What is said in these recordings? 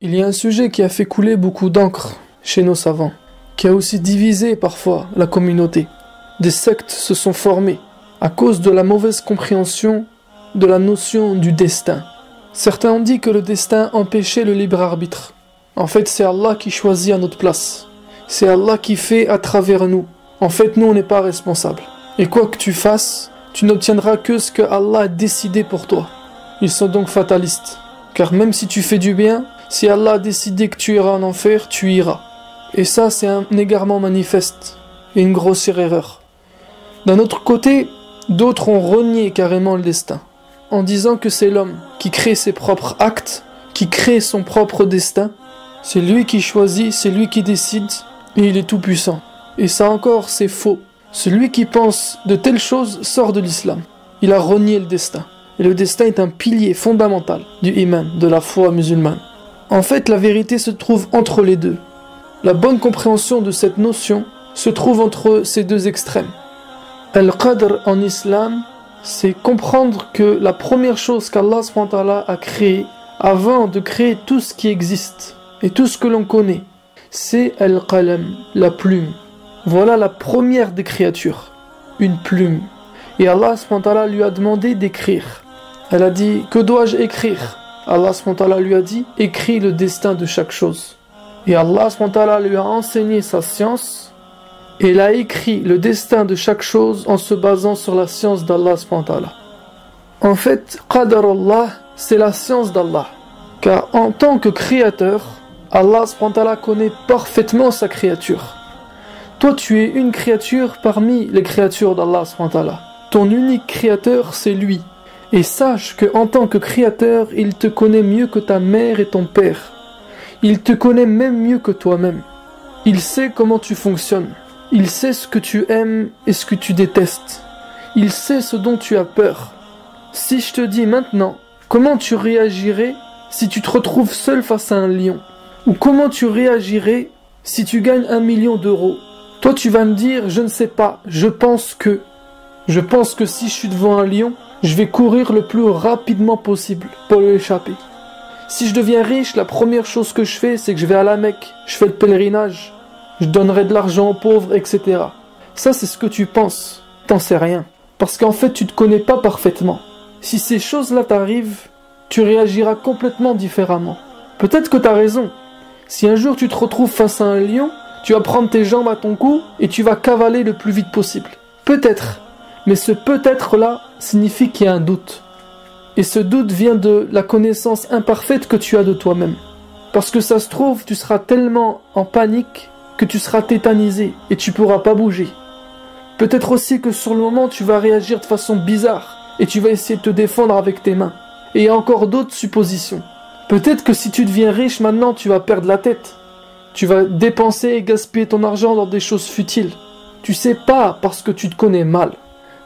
Il y a un sujet qui a fait couler beaucoup d'encre chez nos savants, qui a aussi divisé parfois la communauté. Des sectes se sont formées à cause de la mauvaise compréhension de la notion du destin. Certains ont dit que le destin empêchait le libre arbitre. En fait, c'est Allah qui choisit à notre place. C'est Allah qui fait à travers nous. En fait, nous, on n'est pas responsables. Et quoi que tu fasses, tu n'obtiendras que ce que Allah a décidé pour toi. Ils sont donc fatalistes. Car même si tu fais du bien, si Allah a décidé que tu iras en enfer, tu iras. Et ça, c'est un égarement manifeste et une grossière erreur. D'un autre côté, d'autres ont renié carrément le destin, en disant que c'est l'homme qui crée ses propres actes, qui crée son propre destin. C'est lui qui choisit, c'est lui qui décide, et il est tout puissant. Et ça encore, c'est faux. Celui qui pense de telles choses sort de l'islam. Il a renié le destin. Et le destin est un pilier fondamental du iman, de la foi musulmane. En fait, la vérité se trouve entre les deux. La bonne compréhension de cette notion se trouve entre ces deux extrêmes. Al-Qadr en islam, c'est comprendre que la première chose qu'Allah s.w.t. a créée, avant de créer tout ce qui existe et tout ce que l'on connaît, c'est Al-Qalam, la plume. Voilà la première des créatures, une plume. Et Allah s.w.t. lui a demandé d'écrire. Elle a dit, que dois-je écrire? Allah s.w.t. lui a dit, écris le destin de chaque chose. Et Allah s.w.t. lui a enseigné sa science, et il a écrit le destin de chaque chose en se basant sur la science d'Allah s.w.t. En fait, Qadar Allah, c'est la science d'Allah. Car en tant que créateur, Allah s.w.t. connaît parfaitement sa créature. Toi, tu es une créature parmi les créatures d'Allah s.w.t. Ton unique créateur, c'est lui. Et sache qu'en tant que créateur, il te connaît mieux que ta mère et ton père. Il te connaît même mieux que toi-même. Il sait comment tu fonctionnes. Il sait ce que tu aimes et ce que tu détestes. Il sait ce dont tu as peur. Si je te dis maintenant, comment tu réagirais si tu te retrouves seul face à un lion? Ou comment tu réagirais si tu gagnes 1 million d'euros? Toi tu vas me dire, je ne sais pas, je pense que si je suis devant un lion, je vais courir le plus rapidement possible pour lui échapper. Si je deviens riche, la première chose que je fais, c'est que je vais à la Mecque, je fais le pèlerinage, je donnerai de l'argent aux pauvres, etc. Ça, c'est ce que tu penses. T'en sais rien. Parce qu'en fait, tu te connais pas parfaitement. Si ces choses-là t'arrivent, tu réagiras complètement différemment. Peut-être que t'as raison. Si un jour tu te retrouves face à un lion, tu vas prendre tes jambes à ton cou et tu vas cavaler le plus vite possible. Peut-être. Mais ce peut-être-là signifie qu'il y a un doute. Et ce doute vient de la connaissance imparfaite que tu as de toi-même. Parce que ça se trouve, tu seras tellement en panique que tu seras tétanisé et tu pourras pas bouger. Peut-être aussi que sur le moment, tu vas réagir de façon bizarre et tu vas essayer de te défendre avec tes mains. Et il y a encore d'autres suppositions. Peut-être que si tu deviens riche maintenant, tu vas perdre la tête. Tu vas dépenser et gaspiller ton argent dans des choses futiles. Tu sais pas parce que tu te connais mal.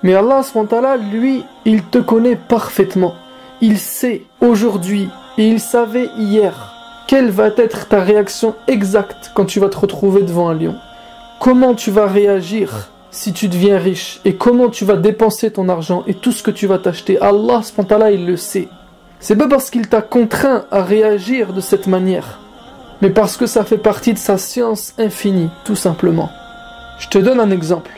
Mais Allah s.w.t. lui, il te connaît parfaitement. Il sait aujourd'hui et il savait hier quelle va être ta réaction exacte quand tu vas te retrouver devant un lion. Comment tu vas réagir si tu deviens riche et comment tu vas dépenser ton argent et tout ce que tu vas t'acheter. Allah s.w.t. il le sait. C'est pas parce qu'il t'a contraint à réagir de cette manière, mais parce que ça fait partie de sa science infinie, tout simplement. Je te donne un exemple.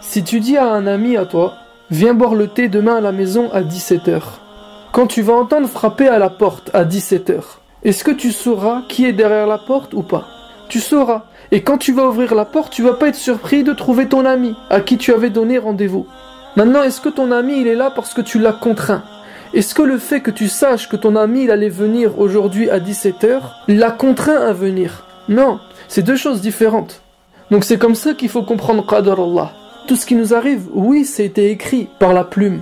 Si tu dis à un ami à toi, viens boire le thé demain à la maison à 17h. Quand tu vas entendre frapper à la porte à 17h, est-ce que tu sauras qui est derrière la porte ou pas? Tu sauras. Et quand tu vas ouvrir la porte, tu vas pas être surpris de trouver ton ami, à qui tu avais donné rendez-vous. Maintenant, est-ce que ton ami il est là parce que tu l'as contraint? Est-ce que le fait que tu saches que ton ami il allait venir aujourd'hui à 17h, l'a contraint à venir? Non, c'est deux choses différentes. Donc c'est comme ça qu'il faut comprendre Qadar Allah. Tout ce qui nous arrive, oui, ça a été écrit par la plume.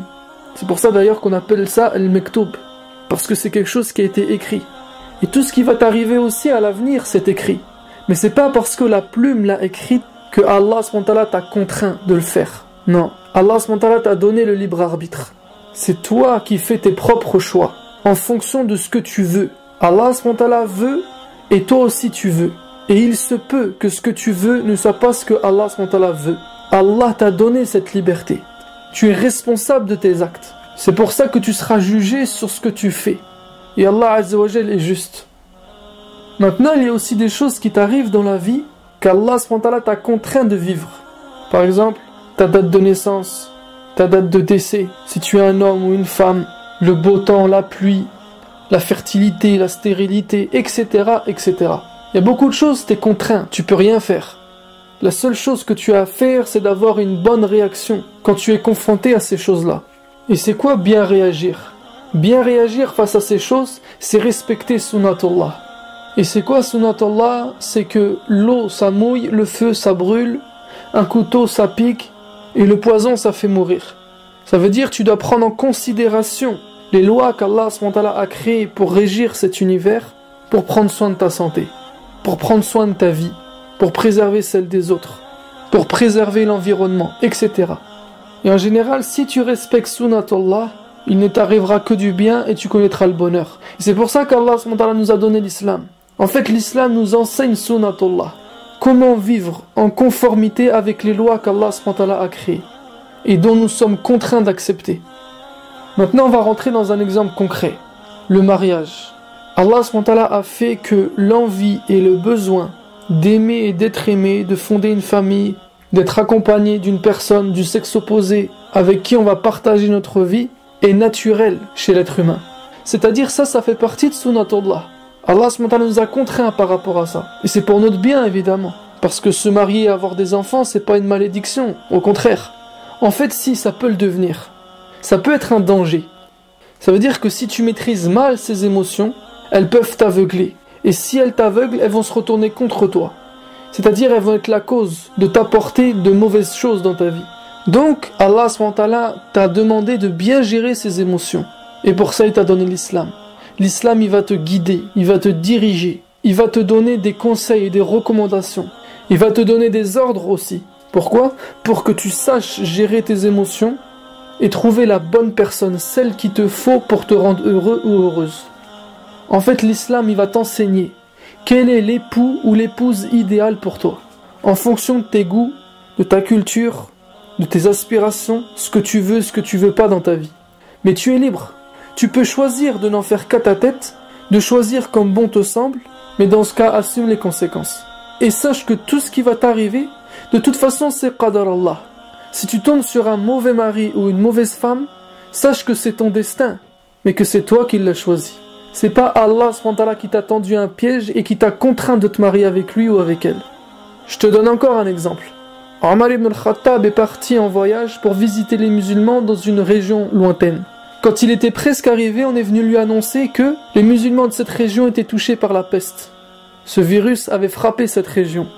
C'est pour ça d'ailleurs qu'on appelle ça Al-Mektoub, parce que c'est quelque chose qui a été écrit. Et tout ce qui va t'arriver aussi à l'avenir, c'est écrit. Mais c'est pas parce que la plume l'a écrit que Allah s.w.t. t'a contraint de le faire. Non, Allah s.w.t. t'a donné le libre arbitre. C'est toi qui fais tes propres choix, en fonction de ce que tu veux. Allah s.w.t. veut, et toi aussi tu veux. Et il se peut que ce que tu veux ne soit pas ce que Allah s.w.t. veut. Allah t'a donné cette liberté. Tu es responsable de tes actes. C'est pour ça que tu seras jugé sur ce que tu fais. Et Allah Azza wa Jal est juste. Maintenant, il y a aussi des choses qui t'arrivent dans la vie qu'Allah SWT t'a contraint de vivre. Par exemple, ta date de naissance, ta date de décès, si tu es un homme ou une femme, le beau temps, la pluie, la fertilité, la stérilité, etc., etc. Il y a beaucoup de choses, t'es contraint, tu peux rien faire. La seule chose que tu as à faire, c'est d'avoir une bonne réaction quand tu es confronté à ces choses-là. Et c'est quoi bien réagir? Bien réagir face à ces choses, c'est respecter Sunnatullah. Et c'est quoi Sunnatullah? C'est que l'eau ça mouille, le feu ça brûle, un couteau ça pique, et le poison ça fait mourir. Ça veut dire que tu dois prendre en considération les lois qu'Allah a créées pour régir cet univers, pour prendre soin de ta santé, pour prendre soin de ta vie, pour préserver celle des autres, pour préserver l'environnement, etc. Et en général, si tu respectes Sunnatullah, il ne t'arrivera que du bien et tu connaîtras le bonheur. Et c'est pour ça qu'Allah nous a donné l'islam. En fait, l'islam nous enseigne Sunnatullah. Comment vivre en conformité avec les lois qu'Allah a créées et dont nous sommes contraints d'accepter. Maintenant, on va rentrer dans un exemple concret. Le mariage. Allah a fait que l'envie et le besoin d'aimer et d'être aimé, de fonder une famille, d'être accompagné d'une personne du sexe opposé avec qui on va partager notre vie est naturel chez l'être humain. C'est-à-dire ça fait partie de Sunnatullah. Allah nous a contraints par rapport à ça. Et c'est pour notre bien évidemment. Parce que se marier et avoir des enfants, c'est pas une malédiction. Au contraire. En fait, si, ça peut le devenir. Ça peut être un danger. Ça veut dire que si tu maîtrises mal ces émotions, elles peuvent t'aveugler. Et si elles t'aveuglent, elles vont se retourner contre toi. C'est-à-dire, elles vont être la cause de t'apporter de mauvaises choses dans ta vie. Donc, Allah t'a demandé de bien gérer ces émotions. Et pour ça, il t'a donné l'islam. L'islam, il va te guider, il va te diriger, il va te donner des conseils et des recommandations. Il va te donner des ordres aussi. Pourquoi? Pour que tu saches gérer tes émotions et trouver la bonne personne, celle qu'il te faut pour te rendre heureux ou heureuse. En fait, l'islam, il va t'enseigner quel est l'époux ou l'épouse idéale pour toi, en fonction de tes goûts, de ta culture, de tes aspirations, ce que tu veux pas dans ta vie. Mais tu es libre. Tu peux choisir de n'en faire qu'à ta tête, de choisir comme bon te semble, mais dans ce cas, assume les conséquences. Et sache que tout ce qui va t'arriver, de toute façon, c'est qadar Allah. Si tu tombes sur un mauvais mari ou une mauvaise femme, sache que c'est ton destin, mais que c'est toi qui l'as choisi. C'est pas Allah qui t'a tendu un piège et qui t'a contraint de te marier avec lui ou avec elle. Je te donne encore un exemple. Omar ibn al-Khattab est parti en voyage pour visiter les musulmans dans une région lointaine. Quand il était presque arrivé, on est venu lui annoncer que les musulmans de cette région étaient touchés par la peste. Ce virus avait frappé cette région.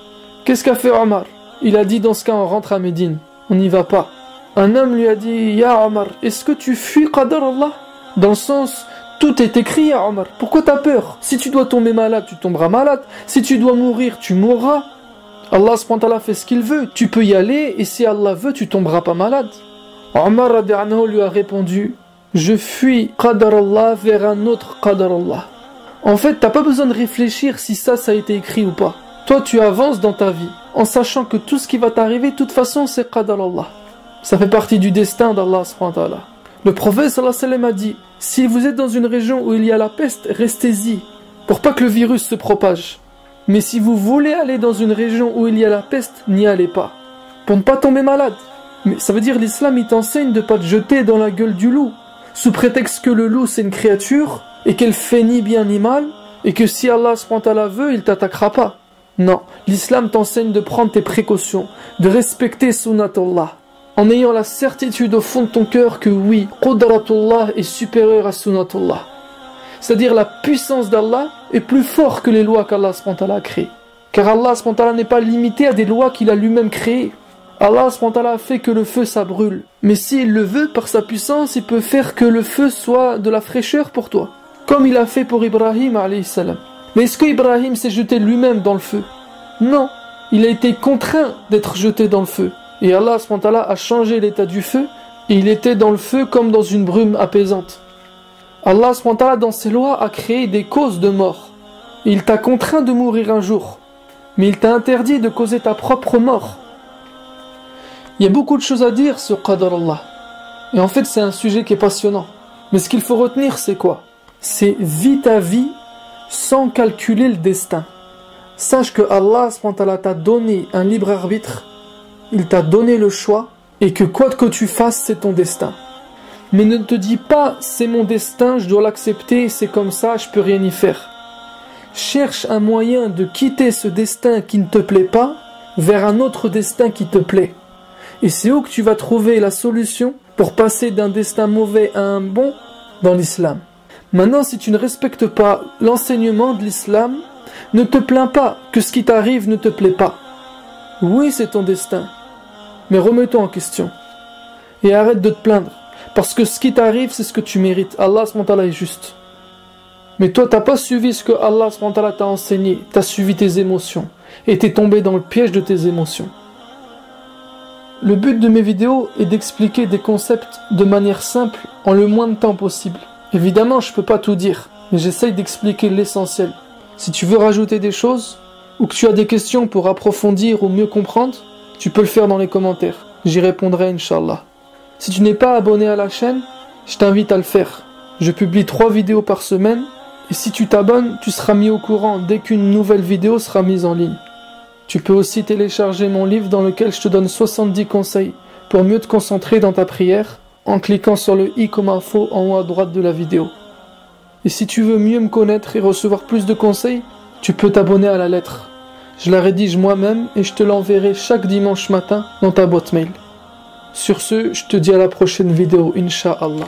Qu'est-ce qu'a fait Omar? Il a dit dans ce cas on rentre à Médine, on n'y va pas. Un homme lui a dit Ya Omar, est-ce que tu fuis qadar Allah? Dans le sens, tout est écrit Ya Omar, pourquoi t'as peur? Si tu dois tomber malade, tu tomberas malade. Si tu dois mourir, tu mourras. Allah SWT fait ce qu'il veut, tu peux y aller et si Allah veut, tu tomberas pas malade. Omar radhiyallahu lui a répondu je fuis qadar Allah vers un autre qadar Allah. En fait, t'as pas besoin de réfléchir si ça a été écrit ou pas. Toi, tu avances dans ta vie, en sachant que tout ce qui va t'arriver, de toute façon, c'est qadar Allah. Ça fait partie du destin d'Allah subhanahu wa ta'ala. Le prophète sallallahu alayhi wa sallam a dit, si vous êtes dans une région où il y a la peste, restez-y, pour pas que le virus se propage. Mais si vous voulez aller dans une région où il y a la peste, n'y allez pas, pour ne pas tomber malade. Mais ça veut dire l'islam, il t'enseigne de pas te jeter dans la gueule du loup, sous prétexte que le loup c'est une créature, et qu'elle fait ni bien ni mal, et que si Allah SWT veut, il t'attaquera pas. Non, l'islam t'enseigne de prendre tes précautions, de respecter sunnatullah, en ayant la certitude au fond de ton cœur que oui, qudratullah est supérieur à sunnatullah. C'est-à-dire la puissance d'Allah est plus forte que les lois qu'Allah SWT a créées. Car Allah SWT n'est pas limité à des lois qu'il a lui-même créées. Allah SWT a fait que le feu ça brûle. Mais s'il le veut, par sa puissance, il peut faire que le feu soit de la fraîcheur pour toi. Comme il a fait pour Ibrahim alayhi salam. Mais est-ce que Ibrahim s'est jeté lui-même dans le feu? Non. Il a été contraint d'être jeté dans le feu. Et Allah SWT a changé l'état du feu. Et il était dans le feu comme dans une brume apaisante. Allah SWT dans ses lois a créé des causes de mort. Et il t'a contraint de mourir un jour. Mais il t'a interdit de causer ta propre mort. Il y a beaucoup de choses à dire sur qadar Allah. Et en fait, c'est un sujet qui est passionnant. Mais ce qu'il faut retenir, c'est quoi? C'est vis ta vie sans calculer le destin. Sache que Allah t'a donné un libre arbitre, il t'a donné le choix, et que quoi que tu fasses, c'est ton destin. Mais ne te dis pas, c'est mon destin, je dois l'accepter, c'est comme ça, je peux rien y faire. Cherche un moyen de quitter ce destin qui ne te plaît pas, vers un autre destin qui te plaît. Et c'est où que tu vas trouver la solution pour passer d'un destin mauvais à un bon dans l'islam. Maintenant, si tu ne respectes pas l'enseignement de l'islam, ne te plains pas que ce qui t'arrive ne te plaît pas. Oui, c'est ton destin, mais remets-toi en question. Et arrête de te plaindre, parce que ce qui t'arrive, c'est ce que tu mérites. Allah s.w.t. est juste. Mais toi, t'as pas suivi ce que Allah s.w.t. t'a enseigné, t'as suivi tes émotions, et t'es tombé dans le piège de tes émotions. Le but de mes vidéos est d'expliquer des concepts de manière simple, en le moins de temps possible. Évidemment, je peux pas tout dire, mais j'essaye d'expliquer l'essentiel. Si tu veux rajouter des choses, ou que tu as des questions pour approfondir ou mieux comprendre, tu peux le faire dans les commentaires. J'y répondrai, Inch'Allah. Si tu n'es pas abonné à la chaîne, je t'invite à le faire. Je publie 3 vidéos par semaine, et si tu t'abonnes, tu seras mis au courant dès qu'une nouvelle vidéo sera mise en ligne. Tu peux aussi télécharger mon livre dans lequel je te donne 70 conseils pour mieux te concentrer dans ta prière, en cliquant sur le i comme info en haut à droite de la vidéo. Et si tu veux mieux me connaître et recevoir plus de conseils, tu peux t'abonner à la lettre. Je la rédige moi-même et je te l'enverrai chaque dimanche matin dans ta boîte mail. Sur ce, je te dis à la prochaine vidéo, Inch'Allah.